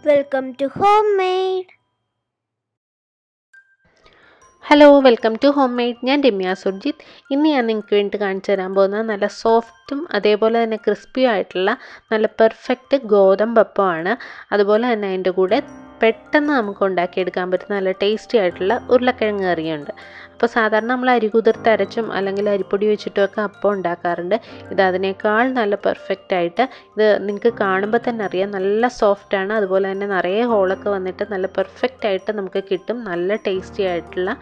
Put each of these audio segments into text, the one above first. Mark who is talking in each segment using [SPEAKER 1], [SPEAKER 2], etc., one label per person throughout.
[SPEAKER 1] Welcome to Homemade.
[SPEAKER 2] Hello welcome to homemade. ഞാൻ രമ്യ സുർജിത്ത്. ഇന്ന് ഞാൻ നിങ്ങൾക്ക് വേണ്ടി കാണിച്ചു തരാൻ പോകുന്നത് നല്ല സോഫ്റ്റും അതേപോലെ തന്നെ ക്രിസ്പിയും ആയിട്ടുള്ള നല്ല പെർഫെക്റ്റ് ഗോതമ്പപ്പമാണ്. അതുപോലെ തന്നെ അതിൻ്റെ കൂടെ പെട്ടെന്ന് നമുക്ക് ഉണ്ടാക്കിയെടുക്കാൻ പറ്റുന്ന നല്ല ടേസ്റ്റി ആയിട്ടുള്ള ഉരുളക്കിഴങ്ങ് കറിയുണ്ട്. അപ്പോൾ സാധാരണ നമ്മൾ അരി കുതിർത്ത് അരച്ചും അല്ലെങ്കിൽ അരിപ്പൊടി വെച്ചിട്ടുമൊക്കെ അപ്പം ഉണ്ടാക്കാറുണ്ട്. ഇത് അതിനേക്കാൾ നല്ല പെർഫെക്റ്റ് ആയിട്ട് ഇത് നിങ്ങൾക്ക് കാണുമ്പോൾ തന്നെ അറിയാം, നല്ല സോഫ്റ്റാണ്. അതുപോലെ തന്നെ നിറയെ ഹോളൊക്കെ വന്നിട്ട് നല്ല പെർഫെക്റ്റ് ആയിട്ട് നമുക്ക് കിട്ടും. നല്ല ടേസ്റ്റി ആയിട്ടുള്ള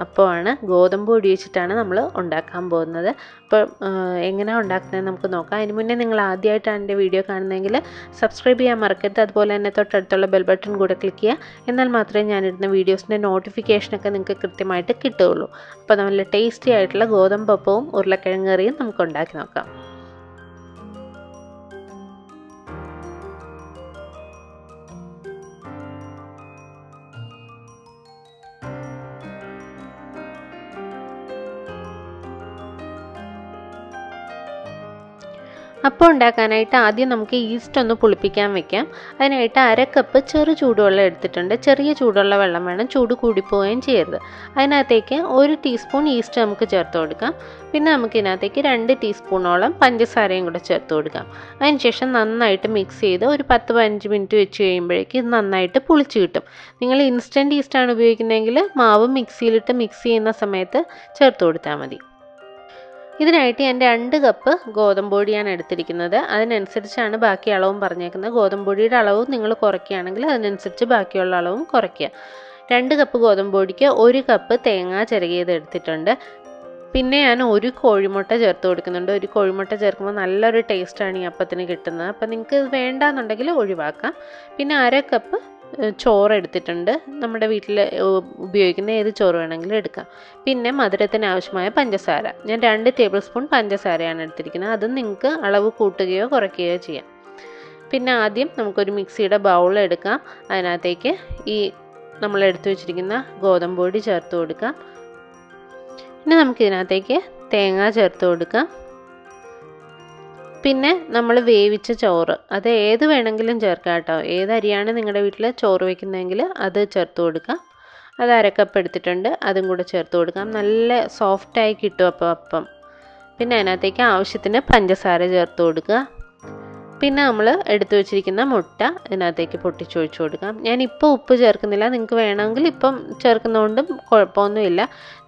[SPEAKER 2] അപ്പമാണ്. ഗോതമ്പ് പൊടി വെച്ചിട്ടാണ് നമ്മൾ ഉണ്ടാക്കാൻ പോകുന്നത്. അപ്പോൾ എങ്ങനെയാണ് ഉണ്ടാക്കുന്നത് നമുക്ക് നോക്കാം. അതിന് മുന്നേ നിങ്ങൾ ആദ്യമായിട്ടാണ് എൻ്റെ വീഡിയോ കാണുന്നതെങ്കിൽ സബ്സ്ക്രൈബ് ചെയ്യാൻ മറക്കരുത്. അതുപോലെ തന്നെ തൊട്ടടുത്തുള്ള ബെൽ ബട്ടൺ കൂടെ ക്ലിക്ക് ചെയ്യുക. എന്നാൽ മാത്രമേ ഞാനിടുന്ന വീഡിയോസിൻ്റെ നോട്ടിഫിക്കേഷനൊക്കെ നിങ്ങൾക്ക് കൃത്യമായിട്ട് കിട്ടുകയുള്ളൂ. അപ്പോൾ നല്ല ടേസ്റ്റി ആയിട്ടുള്ള ഗോതമ്പപ്പവും ഉരുളക്കിഴങ്ങ് കറിയും നമുക്ക് ഉണ്ടാക്കി നോക്കാം. അപ്പം ഉണ്ടാക്കാനായിട്ട് ആദ്യം നമുക്ക് ഈസ്റ്റ് ഒന്ന് പുളിപ്പിക്കാൻ വെക്കാം. അതിനായിട്ട് 1/2 കപ്പ് ചെറു ചൂടുവെള്ളം എടുത്തിട്ടുണ്ട്. ചെറിയ ചൂടുള്ള വെള്ളം വേണം, ചൂട് കൂടിപ്പോവുകയും ചെയ്യരുത്. അതിനകത്തേക്ക് 1 ടീസ്പൂൺ ഈസ്റ്റ് നമുക്ക് ചേർത്ത് കൊടുക്കാം. പിന്നെ നമുക്ക് ഇതിനകത്തേക്ക് 2 ടീസ്പൂണോളം പഞ്ചസാരയും കൂടെ ചേർത്ത് കൊടുക്കാം. അതിനുശേഷം നന്നായിട്ട് മിക്സ് ചെയ്ത് ഒരു 10-15 മിനിറ്റ് വെച്ച് കഴിയുമ്പോഴേക്കും ഇത് നന്നായിട്ട് പുളിച്ച് കിട്ടും. നിങ്ങൾ ഇൻസ്റ്റൻറ്റ് ഈസ്റ്റാണ് ഉപയോഗിക്കുന്നതെങ്കിൽ മാവ് മിക്സിയിലിട്ട് മിക്സ് ചെയ്യുന്ന സമയത്ത് ചേർത്ത് കൊടുത്താൽ മതി. ഇതിനായിട്ട് ഞാൻ 2 കപ്പ് ഗോതമ്പ് പൊടിയാണ് എടുത്തിരിക്കുന്നത്. അതിനനുസരിച്ചാണ് ബാക്കി അളവും പറഞ്ഞേക്കുന്നത്. ഗോതമ്പ് പൊടിയുടെ അളവും നിങ്ങൾ കുറയ്ക്കുകയാണെങ്കിൽ അതിനനുസരിച്ച് ബാക്കിയുള്ള അളവും കുറയ്ക്കുക. 2 കപ്പ് ഗോതമ്പ് പൊടിക്ക് 1 കപ്പ് തേങ്ങ ചിരകിയത് എടുത്തിട്ടുണ്ട്. പിന്നെ ഞാൻ 1 കോഴിമുട്ട ചേർത്ത് കൊടുക്കുന്നുണ്ട്. 1 കോഴിമുട്ട ചേർക്കുമ്പോൾ നല്ലൊരു ടേസ്റ്റാണ് ഈ അപ്പത്തിന് കിട്ടുന്നത്. അപ്പം നിങ്ങൾക്ക് ഇത് വേണ്ടാന്നുണ്ടെങ്കിൽ ഒഴിവാക്കാം. പിന്നെ 1/2 കപ്പ് ചോറ് എടുത്തിട്ടുണ്ട്. നമ്മുടെ വീട്ടിൽ ഉപയോഗിക്കുന്ന ഏത് ചോറ് വേണമെങ്കിലും എടുക്കാം. പിന്നെ മധുരത്തിന് ആവശ്യമായ പഞ്ചസാര, ഞാൻ 2 ടേബിൾ സ്പൂൺ പഞ്ചസാരയാണ് എടുത്തിരിക്കുന്നത്. അത് നിങ്ങൾക്ക് അളവ് കൂട്ടുകയോ കുറയ്ക്കുകയോ ചെയ്യാം. പിന്നെ ആദ്യം നമുക്കൊരു മിക്സിയുടെ ബൗൾ എടുക്കാം. അതിനകത്തേക്ക് ഈ നമ്മൾ എടുത്തു വെച്ചിരിക്കുന്ന ഗോതമ്പ് പൊടി ചേർത്ത് കൊടുക്കാം. പിന്നെ നമുക്കിതിനകത്തേക്ക് തേങ്ങ ചേർത്ത് കൊടുക്കാം. പിന്നെ നമ്മൾ വേവിച്ച ചോറ്, അത് ഏത് വേണമെങ്കിലും ചേർക്കാം കേട്ടോ. ഏത് അരിയാണ് നിങ്ങളുടെ വീട്ടിൽ ചോറ് വയ്ക്കുന്നതെങ്കിൽ അത് ചേർത്ത് കൊടുക്കാം. അത് 1/2 കപ്പ് എടുത്തിട്ടുണ്ട്, അതും കൂടെ ചേർത്ത് കൊടുക്കാം. നല്ല സോഫ്റ്റായി കിട്ടും അപ്പം. പിന്നെ അതിനകത്തേക്ക് ആവശ്യത്തിന് പഞ്ചസാര ചേർത്ത് കൊടുക്കുക. പിന്നെ നമ്മൾ എടുത്തു വെച്ചിരിക്കുന്ന മുട്ട ഇതിനകത്തേക്ക് പൊട്ടിച്ചൊഴിച്ച് കൊടുക്കാം. ഞാനിപ്പോൾ ഉപ്പ് ചേർക്കുന്നില്ല, നിങ്ങൾക്ക് വേണമെങ്കിൽ ഇപ്പം ചേർക്കുന്നതുകൊണ്ടും കുഴപ്പമൊന്നുമില്ല.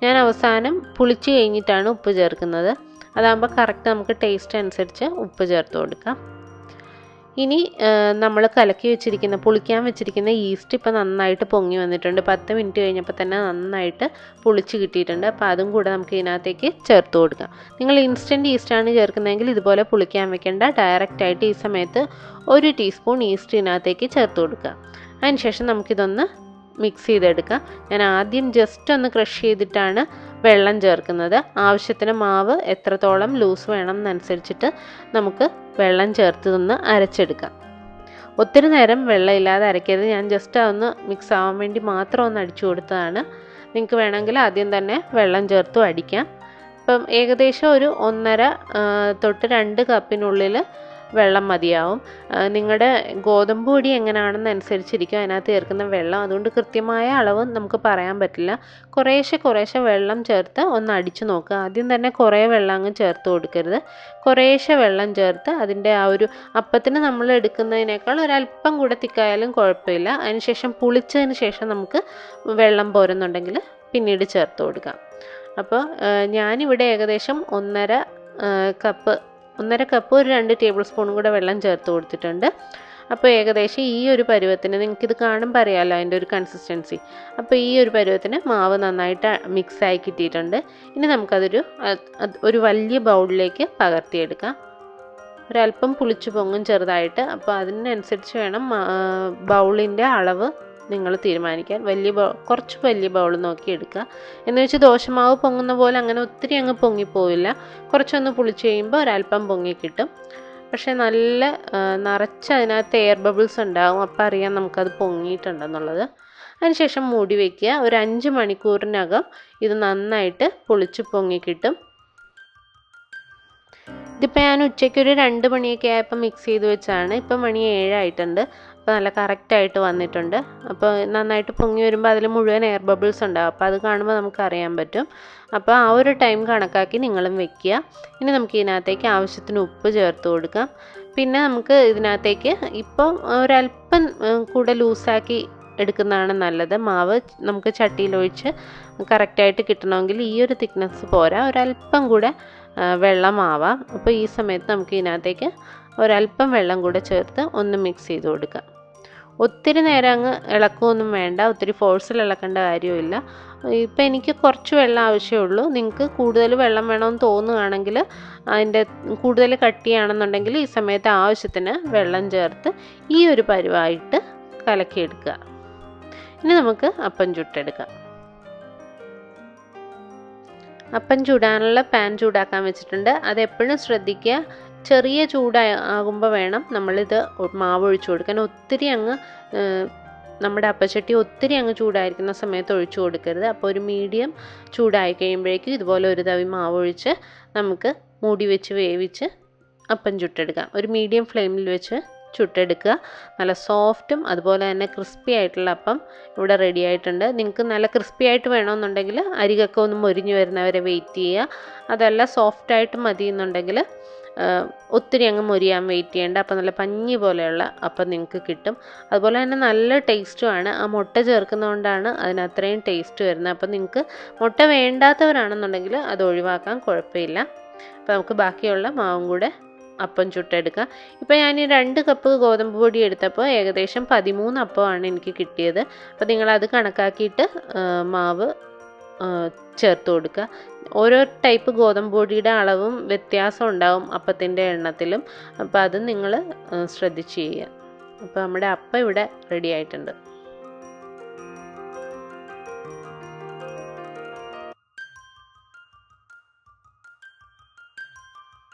[SPEAKER 2] ഞാൻ അവസാനം പുളിച്ച് കഴിഞ്ഞിട്ടാണ് ഉപ്പ് ചേർക്കുന്നത്. അതാകുമ്പോൾ കറക്റ്റ് നമുക്ക് ടേസ്റ്റ് അനുസരിച്ച് ഉപ്പ് ചേർത്ത് കൊടുക്കാം. ഇനി നമ്മൾ കലക്കി വെച്ചിരിക്കുന്ന പുളിക്കാൻ വെച്ചിരിക്കുന്ന ഈസ്റ്റ് ഇപ്പോൾ നന്നായിട്ട് പൊങ്ങി വന്നിട്ടുണ്ട്. 10 മിനിറ്റ് കഴിഞ്ഞപ്പോൾ തന്നെ നന്നായിട്ട് പുളിച്ച് കിട്ടിയിട്ടുണ്ട്. അപ്പോൾ അതും കൂടെ നമുക്ക് ഇതിനകത്തേക്ക് ചേർത്ത് കൊടുക്കാം. നിങ്ങൾ ഇൻസ്റ്റൻറ്റ് ഈസ്റ്റാണ് ചേർക്കുന്നതെങ്കിൽ ഇതുപോലെ പുളിക്കാൻ വെക്കേണ്ട. ഡയറക്റ്റായിട്ട് ഈ സമയത്ത് 1 ടീസ്പൂൺ ഈസ്റ്റ് ഇതിനകത്തേക്ക് ചേർത്ത് കൊടുക്കുക. അതിനുശേഷം നമുക്കിതൊന്ന് മിക്സ് ചെയ്തെടുക്കാം. ഞാൻ ആദ്യം ജസ്റ്റ് ഒന്ന് ക്രഷ് ചെയ്തിട്ടാണ് വെള്ളം ചേർക്കുന്നത്. ആവശ്യത്തിന് മാവ് എത്രത്തോളം ലൂസ് വേണം എന്നനുസരിച്ചിട്ട് നമുക്ക് വെള്ളം ചേർത്ത് ഒന്ന് അരച്ചെടുക്കാം. ഒത്തിരി നേരം വെള്ളം ഇല്ലാതെ അരയ്ക്കരുത്. ഞാൻ ജസ്റ്റ് അതൊന്ന് മിക്സ് ആവാൻ വേണ്ടി മാത്രം ഒന്ന് അടിച്ചു കൊടുത്തതാണ്. നിങ്ങൾക്ക് വേണമെങ്കിൽ ആദ്യം തന്നെ വെള്ളം ചേർത്തും അടിക്കാം. ഇപ്പം ഏകദേശം ഒരു 1.5 തൊട്ട് 2 കപ്പിനുള്ളിൽ വെള്ളം മതിയാവും. നിങ്ങളുടെ ഗോതമ്പ് പൊടി എങ്ങനെയാണെന്നനുസരിച്ചിരിക്കും അതിനകത്ത് ചേർക്കുന്ന വെള്ളം. അതുകൊണ്ട് കൃത്യമായ അളവ് നമുക്ക് പറയാൻ പറ്റില്ല. കുറേശ്ശെ വെള്ളം ചേർത്ത് ഒന്ന് അടിച്ചു നോക്കുക. ആദ്യം തന്നെ കുറേ വെള്ളം അങ്ങ് ചേർത്ത് കൊടുക്കരുത്. കുറേശ്ശെ വെള്ളം ചേർത്ത് അതിൻ്റെ ആ ഒരു അപ്പത്തിന് നമ്മൾ എടുക്കുന്നതിനേക്കാൾ ഒരല്പം കൂടെ തിക്കായാലും കുഴപ്പമില്ല. അതിനുശേഷം പുളിച്ചതിന് ശേഷം നമുക്ക് വെള്ളം പോരുന്നുണ്ടെങ്കിൽ പിന്നീട് ചേർത്ത് കൊടുക്കാം. അപ്പോൾ ഞാനിവിടെ ഏകദേശം 1.5 കപ്പ് ഒരു 2 ടേബിൾ സ്പൂണും കൂടെ വെള്ളം ചേർത്ത് കൊടുത്തിട്ടുണ്ട്. അപ്പോൾ ഏകദേശം ഈ ഒരു പരുവത്തിന്, നിങ്ങൾക്കിത് കാണുമ്പോൾ അറിയാമല്ലോ അതിൻ്റെ ഒരു കൺസിസ്റ്റൻസി. അപ്പോൾ ഈ ഒരു പരുവത്തിന് മാവ് നന്നായിട്ട് മിക്സായി കിട്ടിയിട്ടുണ്ട്. ഇനി നമുക്കതൊരു വലിയ ബൗളിലേക്ക് പകർത്തിയെടുക്കാം. ഒരല്പം പുളിച്ചു പൊങ്ങും ചെറുതായിട്ട്. അപ്പോൾ അതിനനുസരിച്ച് വേണം ബൗളിൻ്റെ അളവ് നിങ്ങൾ തീരുമാനിക്കാൻ. കുറച്ച് വലിയ ബൗൾ നോക്കി എടുക്കുക. എന്ന് വെച്ച് ദോശമാവ് പൊങ്ങുന്ന പോലെ അങ്ങനെ ഒത്തിരി അങ്ങ് പൊങ്ങിപ്പോവില്ല. കുറച്ചൊന്ന് പുളിച്ച് കഴിയുമ്പോൾ ഒരല്പം പൊങ്ങി കിട്ടും. പക്ഷേ നല്ല നിറച്ച് അതിനകത്ത് എയർ ബബിൾസ് ഉണ്ടാകും. അപ്പോൾ അറിയാം നമുക്കത് പൊങ്ങിയിട്ടുണ്ടെന്നുള്ളത്. അതിനുശേഷം മൂടി വയ്ക്കുക. ഒരു 5 മണിക്കൂറിനകം ഇത് നന്നായിട്ട് പുളിച്ച് പൊങ്ങി കിട്ടും. ഇതിപ്പോൾ ഞാൻ ഉച്ചയ്ക്ക് ഒരു 2 മണിയൊക്കെ ആയപ്പോൾ മിക്സ് ചെയ്ത് വെച്ചാണ്. ഇപ്പം മണി 7 ആയിട്ടുണ്ട്. അപ്പോൾ നല്ല കറക്റ്റായിട്ട് വന്നിട്ടുണ്ട്. അപ്പോൾ നന്നായിട്ട് പൊങ്ങി വരുമ്പോൾ അതിൽ മുഴുവൻ എയർ ബബിൾസ് ഉണ്ടാകും. അപ്പോൾ അത് കാണുമ്പോൾ നമുക്ക് അറിയാൻ പറ്റും. അപ്പോൾ ആ ഒരു ടൈം കണക്കാക്കി നിങ്ങളും വെക്കുക. ഇനി നമുക്ക് ഇതിനകത്തേക്ക് ആവശ്യത്തിന് ഉപ്പ് ചേർത്ത് കൊടുക്കാം. പിന്നെ നമുക്ക് ഇതിനകത്തേക്ക് ഇപ്പം ഒരല്പം കൂടെ ലൂസാക്കി എടുക്കുന്നതാണ് നല്ലത്. മാവ് നമുക്ക് ചട്ടിയിലൊഴിച്ച് കറക്റ്റായിട്ട് കിട്ടണമെങ്കിൽ ഈ ഒരു തിക്നെസ് പോരാ, ഒരല്പം കൂടെ വെള്ളമാവാം. അപ്പോൾ ഈ സമയത്ത് നമുക്ക് ഇതിനകത്തേക്ക് ഒരല്പം വെള്ളം കൂടെ ചേർത്ത് ഒന്ന് മിക്സ് ചെയ്ത് കൊടുക്കാം. ഒത്തിരി നേരം അങ്ങ് ഇളക്കുകയൊന്നും വേണ്ട, ഒത്തിരി ഫോഴ്സിൽ ഇളക്കേണ്ട കാര്യമില്ല. ഇപ്പം എനിക്ക് കുറച്ച് വെള്ളം ആവശ്യമുള്ളൂ. നിങ്ങൾക്ക് കൂടുതൽ വെള്ളം വേണമെന്ന് തോന്നുകയാണെങ്കിൽ, അതിൻ്റെ കൂടുതൽ കട്ടിയാണെന്നുണ്ടെങ്കിൽ ഈ സമയത്ത് ആവശ്യത്തിന് വെള്ളം ചേർത്ത് ഈ ഒരു പരുവായിട്ട് കലക്കിയെടുക്കുക. ഇനി നമുക്ക് അപ്പം ചുട്ടെടുക്കാം. അപ്പം ചൂടാനുള്ള പാൻ ചൂടാക്കാൻ വെച്ചിട്ടുണ്ട്. അതെപ്പോഴും ശ്രദ്ധിക്കുക, ചെറിയ ചൂടാകുമ്പോൾ വേണം നമ്മളിത് മാവ് ഒഴിച്ചു കൊടുക്കാൻ. ഒത്തിരി അങ്ങ് നമ്മുടെ അപ്പച്ചട്ടി ഒത്തിരി അങ്ങ് ചൂടായിരിക്കുന്ന സമയത്ത് ഒഴിച്ചു കൊടുക്കരുത്. അപ്പോൾ ഒരു മീഡിയം ചൂടായി കഴിയുമ്പോഴേക്കും ഇതുപോലെ ഒരു തവി മാവ് ഒഴിച്ച് നമുക്ക് മൂടി വെച്ച് വേവിച്ച് അപ്പം ചുട്ടെടുക്കാം. ഒരു മീഡിയം ഫ്ലെയിമിൽ വെച്ച് ചുട്ടെടുക്കുക. നല്ല സോഫ്റ്റും അതുപോലെ തന്നെ ക്രിസ്പി ആയിട്ടുള്ള അപ്പം ഇവിടെ റെഡി ആയിട്ടുണ്ട്. നിങ്ങൾക്ക് നല്ല ക്രിസ്പി ആയിട്ട് വേണമെന്നുണ്ടെങ്കിൽ അരികൊക്കെ ഒന്ന് മൊരിഞ്ഞ് വരുന്നവരെ വെയിറ്റ് ചെയ്യുക. അതല്ല സോഫ്റ്റായിട്ട് മതി എന്നുണ്ടെങ്കിൽ ഒത്തിരി അങ്ങ് മൊരിയാൻ വെയിറ്റ് ചെയ്യേണ്ട. അപ്പോൾ നല്ല പഞ്ഞി പോലെയുള്ള അപ്പം നിങ്ങൾക്ക് കിട്ടും. അതുപോലെ തന്നെ നല്ല ടേസ്റ്റുമാണ്. ആ മുട്ട ചേർക്കുന്നതുകൊണ്ടാണ് അതിന് അത്രയും ടേസ്റ്റ് വരുന്നത്. അപ്പോൾ നിങ്ങൾക്ക് മുട്ട വേണ്ടാത്തവരാണെന്നുണ്ടെങ്കിൽ അത് ഒഴിവാക്കാൻ കുഴപ്പമില്ല. അപ്പോൾ നമുക്ക് ബാക്കിയുള്ള മാവും കൂടെ അപ്പം ചുട്ടെടുക്കുക. ഇപ്പോൾ ഞാൻ ഈ 2 കപ്പ് ഗോതമ്പ് പൊടി എടുത്തപ്പോൾ ഏകദേശം 13 അപ്പമാണ് എനിക്ക് കിട്ടിയത്. അപ്പോൾ നിങ്ങളത് കണക്കാക്കിയിട്ട് മാവ് ചേർത്ത് കൊടുക്കുക. ഓരോ ടൈപ്പ് ഗോതമ്പ് പൊടിയുടെ അളവും വ്യത്യാസം ഉണ്ടാവും അപ്പത്തിൻ്റെ എണ്ണത്തിലും. അപ്പോൾ അത് നിങ്ങൾ ശ്രദ്ധിച്ച് ചെയ്യുക. അപ്പോൾ നമ്മുടെ അപ്പം ഇവിടെ റെഡി ആയിട്ടുണ്ട്.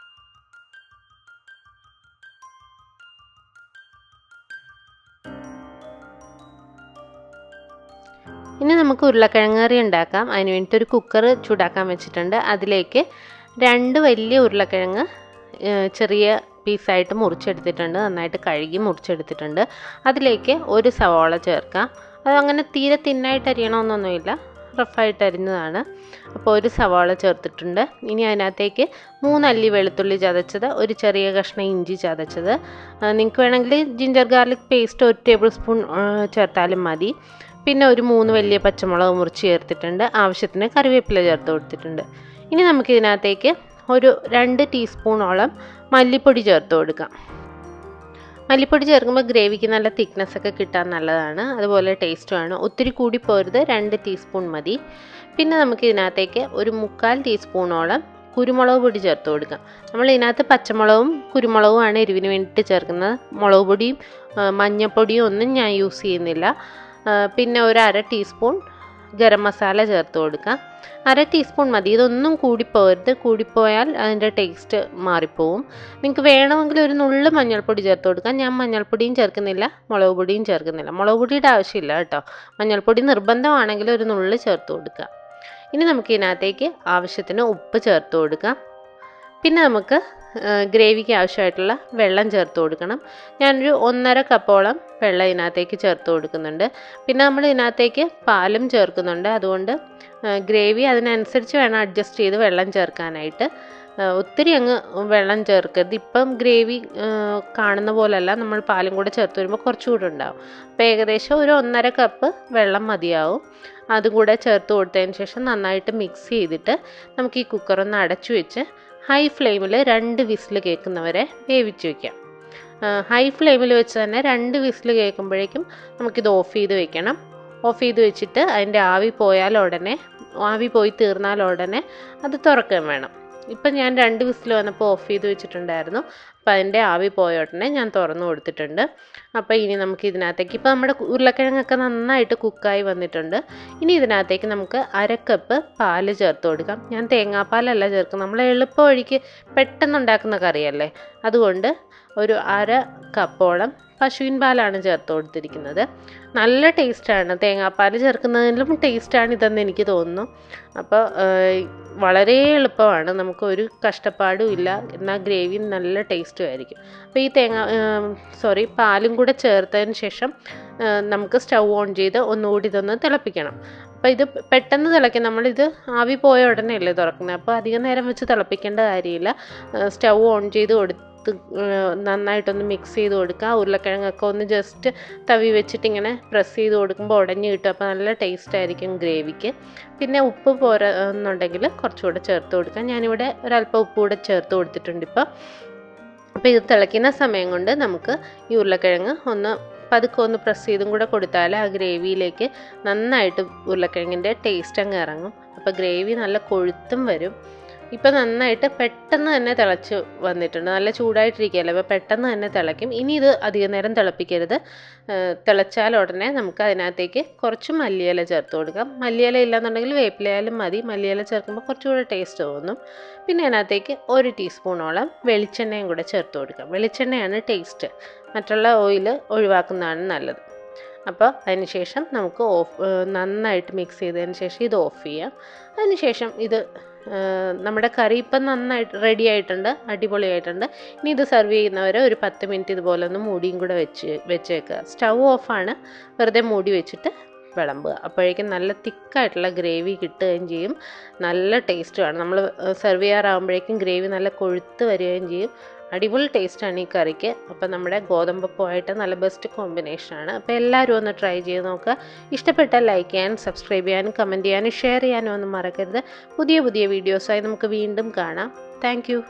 [SPEAKER 2] ഇനി നമുക്ക് ഉരുളക്കിഴങ്ങ് കറി ഉണ്ടാക്കാം. അതിന് വേണ്ടിയിട്ട് ഒരു കുക്കർ ചൂടാക്കാൻ വെച്ചിട്ടുണ്ട്. അതിലേക്ക് 2 വലിയ ഉരുളക്കിഴങ്ങ് ചെറിയ പീസായിട്ട് മുറിച്ചെടുത്തിട്ടുണ്ട്. നന്നായിട്ട് കഴുകി മുറിച്ചെടുത്തിട്ടുണ്ട്. അതിലേക്ക് ഒരു സവാള ചേർക്കാം. അതങ്ങനെ തീരെ തിന്നായിട്ട് അരിയണമെന്നൊന്നുമില്ല, റഫായിട്ട് അരിഞ്ഞതാണ്. അപ്പോൾ ഒരു സവാള ചേർത്തിട്ടുണ്ട്. ഇനി അതിനകത്തേക്ക് 3 അല്ലി വെളുത്തുള്ളി ചതച്ചത്, ഒരു ചെറിയ കഷ്ണം ഇഞ്ചി ചതച്ചത്. നിങ്ങൾക്ക് വേണമെങ്കിൽ ginger garlic paste 1 tablespoon ചേർത്താലും മതി. പിന്നെ ഒരു 3 വലിയ പച്ചമുളക് മുറിച്ച് ചേർത്തിട്ടുണ്ട്. ആവശ്യത്തിന് കറിവേപ്പില ചേർത്ത് കൊടുത്തിട്ടുണ്ട്. ഇനി നമുക്കിതിനകത്തേക്ക് ഒരു 2 ടീസ്പൂണോളം മല്ലിപ്പൊടി ചേർത്ത് കൊടുക്കാം. മല്ലിപ്പൊടി ചേർക്കുമ്പോൾ ഗ്രേവിക്ക് നല്ല തിക്നെസ്സൊക്കെ കിട്ടാൻ നല്ലതാണ്, അതുപോലെ ടേസ്റ്റുമാണ്. ഒത്തിരി കൂടി പോരുത്, 2 ടീസ്പൂൺ മതി. പിന്നെ നമുക്കിതിനകത്തേക്ക് ഒരു 3/4 ടീസ്പൂണോളം കുരുമുളക് പൊടി ചേർത്ത് കൊടുക്കാം. നമ്മൾ ഇതിനകത്ത് പച്ചമുളകും കുരുമുളകുമാണ് എരിവിന് വേണ്ടിയിട്ട് ചേർക്കുന്നത്. മുളക് പൊടിയും മഞ്ഞൾപ്പൊടിയും ഒന്നും ഞാൻ യൂസ് ചെയ്യുന്നില്ല. പിന്നെ ഒരു 1/2 ടീസ്പൂൺ ഗരം മസാല ചേർത്ത് കൊടുക്കാം. 1/2 ടീസ്പൂൺ മതി. ഇതൊന്നും കൂടിപ്പോകരുത്, കൂടിപ്പോയാൽ അതിൻ്റെ ടേസ്റ്റ് മാറിപ്പോവും. നിങ്ങൾക്ക് വേണമെങ്കിൽ ഒരു നുള്ളു മഞ്ഞൾപ്പൊടി ചേർത്ത് കൊടുക്കാം. ഞാൻ മഞ്ഞൾപ്പൊടിയും ചേർക്കുന്നില്ല, മുളക് പൊടിയും ചേർക്കുന്നില്ല. മുളക് പൊടിയുടെ ആവശ്യമില്ല കേട്ടോ. മഞ്ഞൾപ്പൊടി നിർബന്ധമാണെങ്കിൽ ഒരു നുള്ളു ചേർത്ത് കൊടുക്കുക. ഇനി നമുക്ക് ഇതിനകത്തേക്ക് ആവശ്യത്തിന് ഉപ്പ് ചേർത്ത് കൊടുക്കാം. പിന്നെ നമുക്ക് ഗ്രേവിക്ക് ആവശ്യമായിട്ടുള്ള വെള്ളം ചേർത്ത് കൊടുക്കണം. ഞാനൊരു 1.5 കപ്പോളം വെള്ളം ഇതിനകത്തേക്ക് ചേർത്ത് കൊടുക്കുന്നുണ്ട്. പിന്നെ നമ്മൾ ഇതിനകത്തേക്ക് പാലും ചേർക്കുന്നുണ്ട്. അതുകൊണ്ട് ഗ്രേവി അതിനനുസരിച്ച് വേണം അഡ്ജസ്റ്റ് ചെയ്ത് വെള്ളം ചേർക്കാനായിട്ട്. ഒത്തിരി അങ്ങ് വെള്ളം ചേർക്കരുത്. ഇപ്പം ഗ്രേവി കാണുന്ന പോലെയല്ല, നമ്മൾ പാലും കൂടെ ചേർത്ത് വരുമ്പോൾ കുറച്ചുകൂടെ ഉണ്ടാവും. അപ്പോൾ ഏകദേശം ഒരു 1.5 കപ്പ് വെള്ളം മതിയാവും. അതും കൂടെ ചേർത്ത് കൊടുത്തതിന് ശേഷം നന്നായിട്ട് മിക്സ് ചെയ്തിട്ട് നമുക്ക് ഈ കുക്കറൊന്ന് അടച്ചു വെച്ച് ഹൈ ഫ്ലെയിമിൽ 2 വിസിൽ കേൾക്കുന്നവരെ വേവിച്ച് വയ്ക്കാം. ഹൈ ഫ്ലെയിമിൽ വെച്ച് തന്നെ 2 വിസിൽ കേൾക്കുമ്പോഴേക്കും നമുക്കിത് ഓഫ് ചെയ്ത് വെക്കണം. ഓഫ് ചെയ്ത് വെച്ചിട്ട് അതിൻ്റെ ആവി പോയി തീർന്നാൽ ഉടനെ അത് തുറക്കാൻ വേണം. ഇപ്പം ഞാൻ 2 വിസിൽ വന്നപ്പോൾ ഓഫ് ചെയ്ത് വെച്ചിട്ടുണ്ടായിരുന്നു. അപ്പോൾ അതിൻ്റെ ആവി പോയ ഉടനെ ഞാൻ തുറന്നു കൊടുത്തിട്ടുണ്ട്. അപ്പോൾ ഇനി നമുക്ക് ഇതിനകത്തേക്ക് ഇപ്പോൾ നമ്മുടെ ഉരുളക്കിഴങ്ങൊക്കെ നന്നായിട്ട് കുക്കായി വന്നിട്ടുണ്ട്. ഇനി ഇതിനകത്തേക്ക് നമുക്ക് 1/2 കപ്പ് പാല് ചേർത്ത് കൊടുക്കാം. ഞാൻ തേങ്ങാപ്പാലല്ല ചേർക്കുന്നത്, നമ്മൾ എളുപ്പ വഴിക്ക് പെട്ടെന്ന് ഉണ്ടാക്കുന്ന കറിയല്ലേ, അതുകൊണ്ട് ഒരു 1/2 കപ്പോളം പശുവിൻ പാലാണ് ചേർത്ത് കൊടുത്തിരിക്കുന്നത്. നല്ല ടേസ്റ്റാണ്, തേങ്ങാപ്പാൽ ചേർക്കുന്നതിലും ടേസ്റ്റാണ് ഇതെന്ന് എനിക്ക് തോന്നുന്നു. അപ്പോൾ വളരെ എളുപ്പമാണ്, നമുക്കൊരു കഷ്ടപ്പാടും ഇല്ല, എന്നാൽ ഗ്രേവി നല്ല ടേസ്റ്റും ആയിരിക്കും. അപ്പോൾ ഈ പാലും കൂടെ ചേർത്തതിന് ശേഷം നമുക്ക് സ്റ്റൗ ഓൺ ചെയ്ത് ഒന്നുകൂടി ഇതൊന്ന് തിളപ്പിക്കണം. അപ്പോൾ ഇത് പെട്ടെന്ന് തിളയ്ക്കും, നമ്മളിത് ആവി പോയ ഉടനെ അല്ലേ തുറക്കുന്നത്, അപ്പോൾ അധികം നേരം വെച്ച് തിളപ്പിക്കേണ്ട കാര്യമില്ല. സ്റ്റൗ ഓൺ ചെയ്ത് നന്നായിട്ടൊന്ന് മിക്സ് ചെയ്ത് കൊടുക്കുക. ഉരുളക്കിഴങ്ങൊക്കെ ഒന്ന് ജസ്റ്റ് തവി വെച്ചിട്ട് ഇങ്ങനെ പ്രസ് ചെയ്ത് കൊടുക്കുമ്പോൾ ഉടഞ്ഞ് കിട്ടും. അപ്പോൾ നല്ല ടേസ്റ്റ് ആയിരിക്കും ഗ്രേവിക്ക്. പിന്നെ ഉപ്പ് പോരെന്നുണ്ടെങ്കിൽ കുറച്ചുകൂടെ ചേർത്ത് കൊടുക്കാം. ഞാനിവിടെ ഒരല്പം ഉപ്പ് കൂടെ ചേർത്ത് കൊടുത്തിട്ടുണ്ട് അപ്പോൾ ഇത് തിളയ്ക്കുന്ന സമയം കൊണ്ട് നമുക്ക് ഈ ഉരുളക്കിഴങ്ങ് പതുക്കെ ഒന്ന് പ്രസ് ചെയ്തും കൂടെ കൊടുത്താൽ ആ ഗ്രേവിയിലേക്ക് നന്നായിട്ട് ഉരുളക്കിഴങ്ങിൻ്റെ ടേസ്റ്റ് അങ്ങ് ഇറങ്ങും. അപ്പോൾ ഗ്രേവി നല്ല കൊഴുത്തും വരും. ഇപ്പോൾ നന്നായിട്ട് പെട്ടെന്ന് തന്നെ തിളച്ച് വന്നിട്ടുണ്ട്, നല്ല ചൂടായിട്ടിരിക്കുകയല്ലേ, അപ്പോൾ പെട്ടെന്ന് തന്നെ തിളയ്ക്കും. ഇനി ഇത് അധികം നേരം തിളപ്പിക്കരുത്. തിളച്ചാൽ ഉടനെ നമുക്ക് അതിനകത്തേക്ക് കുറച്ച് മല്ലിയില ചേർത്ത് കൊടുക്കാം. മല്ലിയില ഇല്ലാന്നുണ്ടെങ്കിൽ വേപ്പിലയാലും മതി, മല്ലിയില ചേർക്കുമ്പോൾ കുറച്ചുകൂടെ ടേസ്റ്റ് തോന്നും. പിന്നെ അതിനകത്തേക്ക് 1 ടീസ്പൂണോളം വെളിച്ചെണ്ണയും കൂടെ ചേർത്ത് കൊടുക്കാം. വെളിച്ചെണ്ണയാണ് ടേസ്റ്റ്, മറ്റുള്ള ഓയിൽ ഒഴിവാക്കുന്നതാണ് നല്ലത്. അപ്പോൾ അതിന് ശേഷം നമുക്ക് നന്നായിട്ട് മിക്സ് ചെയ്തതിന് ശേഷം ഇത് ഓഫ് ചെയ്യാം. അതിന് ശേഷം നമ്മുടെ കറി ഇപ്പം നന്നായിട്ട് റെഡി ആയിട്ടുണ്ട്, അടിപൊളിയായിട്ടുണ്ട്. ഇനി ഇത് സെർവ് ചെയ്യുന്നവരെ ഒരു 10 മിനിറ്റ് ഇതുപോലെ ഒന്ന് മൂടിയും കൂടെ വെച്ചേക്കുക. സ്റ്റൗ ഓഫാണ്, വെറുതെ മൂടി വെച്ചിട്ട് വിളമ്പുക. അപ്പോഴേക്കും നല്ല തിക്കായിട്ടുള്ള ഗ്രേവി കിട്ടുകയും ചെയ്യും, നല്ല ടേസ്റ്റുമാണ്. നമ്മൾ സെർവ് ചെയ്യാറാകുമ്പോഴേക്കും ഗ്രേവി നല്ല കൊഴുത്ത് വരികയും ചെയ്യും. അടിപൊളി ടേസ്റ്റാണ് ഈ കറിക്ക്. അപ്പോൾ നമ്മുടെ ഗോതമ്പപ്പമായിട്ട് നല്ല ബെസ്റ്റ് കോമ്പിനേഷനാണ്. അപ്പോൾ എല്ലാവരും ഒന്ന് ട്രൈ ചെയ്ത് നോക്കുക. ഇഷ്ടപ്പെട്ടാൽ ലൈക്ക് ചെയ്യാനും സബ്സ്ക്രൈബ് ചെയ്യാനും കമൻറ്റ് ചെയ്യാനും ഷെയർ ചെയ്യാനും ഒന്നും മറക്കരുത്. പുതിയ വീഡിയോസായി നമുക്ക് വീണ്ടും കാണാം. Thank you.